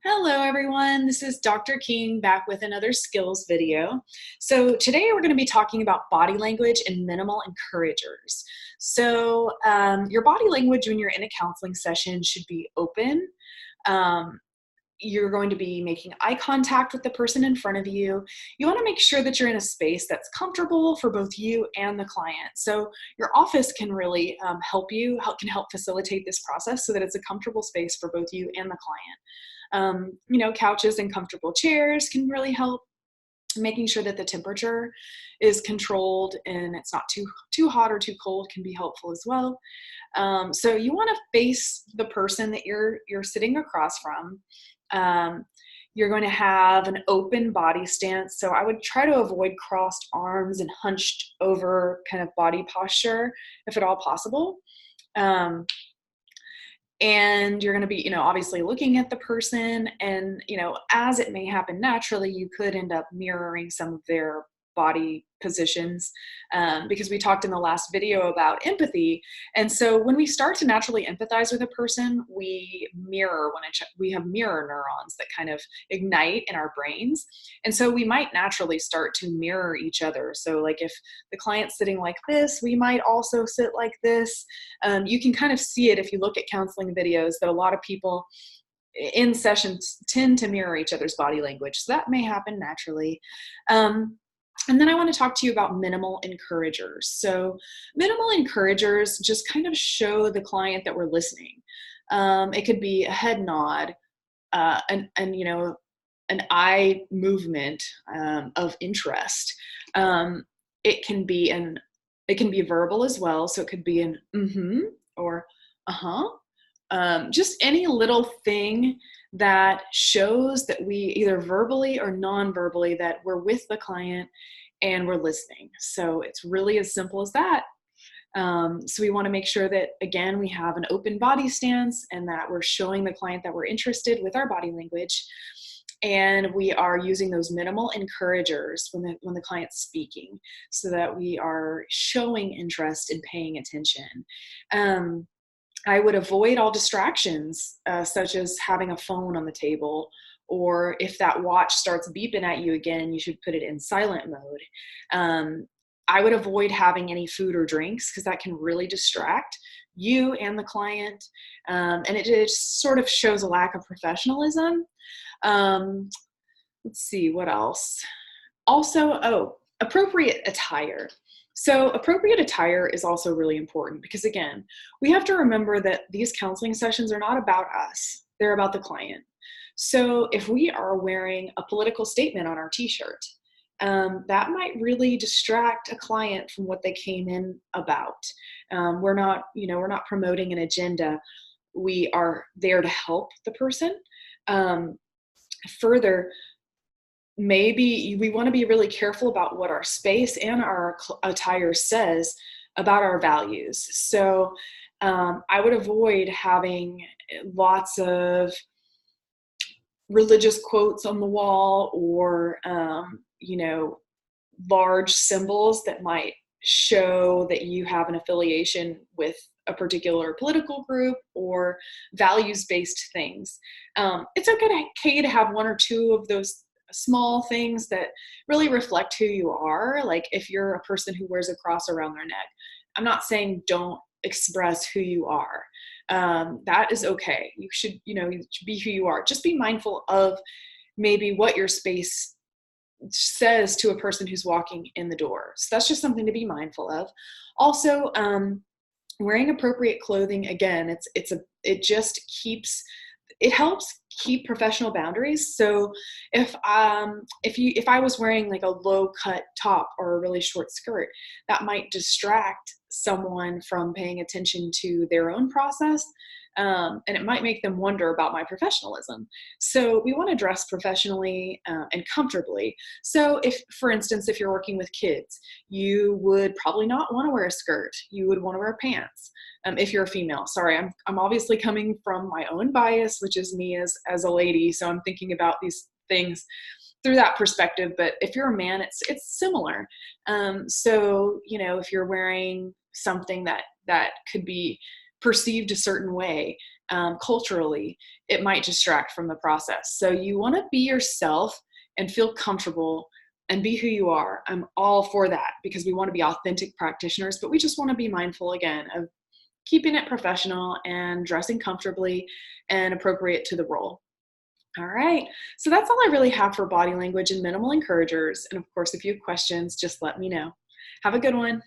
Hello everyone, this is Dr. King back with another skills video. So today we're going to be talking about body language and minimal encouragers. Your body language when you're in a counseling session should be open. Um, you're going to be making eye contact with the person in front of you. You want to make sure that you're in a space that's comfortable for both you and the client. So your office can really can help facilitate this process so that it's a comfortable space for both you and the client. Couches and comfortable chairs can really help. Making sure that the temperature is controlled and it's not too hot or too cold can be helpful as well. So you want to face the person that you're sitting across from. You're going to have an open body stance. So I would try to avoid crossed arms and hunched over kind of body posture if at all possible. And you're going to be, obviously looking at the person, and, as it may happen naturally, you could end up mirroring some of their body positions, because we talked in the last video about empathy. And so when we start to naturally empathize with a person, we mirror we have mirror neurons that kind of ignite in our brains. And so we might naturally start to mirror each other. So like if the client's sitting like this, we might also sit like this. You can kind of see it if you look at counseling videos that a lot of people in sessions tend to mirror each other's body language. So that may happen naturally. And then I want to talk to you about minimal encouragers. So minimal encouragers just kind of show the client that we're listening. It could be a head nod, an eye movement of interest. It can be verbal as well. So it could be an mm-hmm or uh-huh. Just any little thing that shows that we either verbally or non-verbally that we're with the client and we're listening. So it's really as simple as that. So we want to make sure that, again, we have an open body stance and that we're showing the client that we're interested with our body language. And we are using those minimal encouragers when the client's speaking so that we are showing interest and paying attention. I would avoid all distractions, such as having a phone on the table, or if that watch starts beeping at you again, you should put it in silent mode. I would avoid having any food or drinks because that can really distract you and the client, and it just sort of shows a lack of professionalism. Let's see, what else? Also, appropriate attire. So appropriate attire is also really important because, again, we have to remember that these counseling sessions are not about us. They're about the client. So if we are wearing a political statement on our t-shirt, that might really distract a client from what they came in about. We're not promoting an agenda. We are there to help the person. Further, maybe we want to be really careful about what our space and our attire says about our values. So I would avoid having lots of religious quotes on the wall or, large symbols that might show that you have an affiliation with a particular political group or values-based things. It's okay to have one or two of those small things that really reflect who you are. Like if you're a person who wears a cross around their neck, I'm not saying don't express who you are. That is okay. You should be who you are. Just be mindful of maybe what your space says to a person who's walking in the door. So that's just something to be mindful of. Also, wearing appropriate clothing, again, it helps keep professional boundaries. So if I was wearing like a low cut top or a really short skirt, that might distract someone from paying attention to their own process. And it might make them wonder about my professionalism. So we want to dress professionally and comfortably. So for instance, if you're working with kids, you would probably not want to wear a skirt. You would want to wear pants. If you're a female, sorry, I'm obviously coming from my own bias, which is me as a lady. So I'm thinking about these things through that perspective. But if you're a man, it's similar. So if you're wearing something that could be perceived a certain way culturally, it might distract from the process. So you want to be yourself and feel comfortable and be who you are. I'm all for that because we want to be authentic practitioners, but we just want to be mindful again of keeping it professional and dressing comfortably and appropriate to the role. All right. So that's all I really have for body language and minimal encouragers. And of course, if you have questions, just let me know. Have a good one.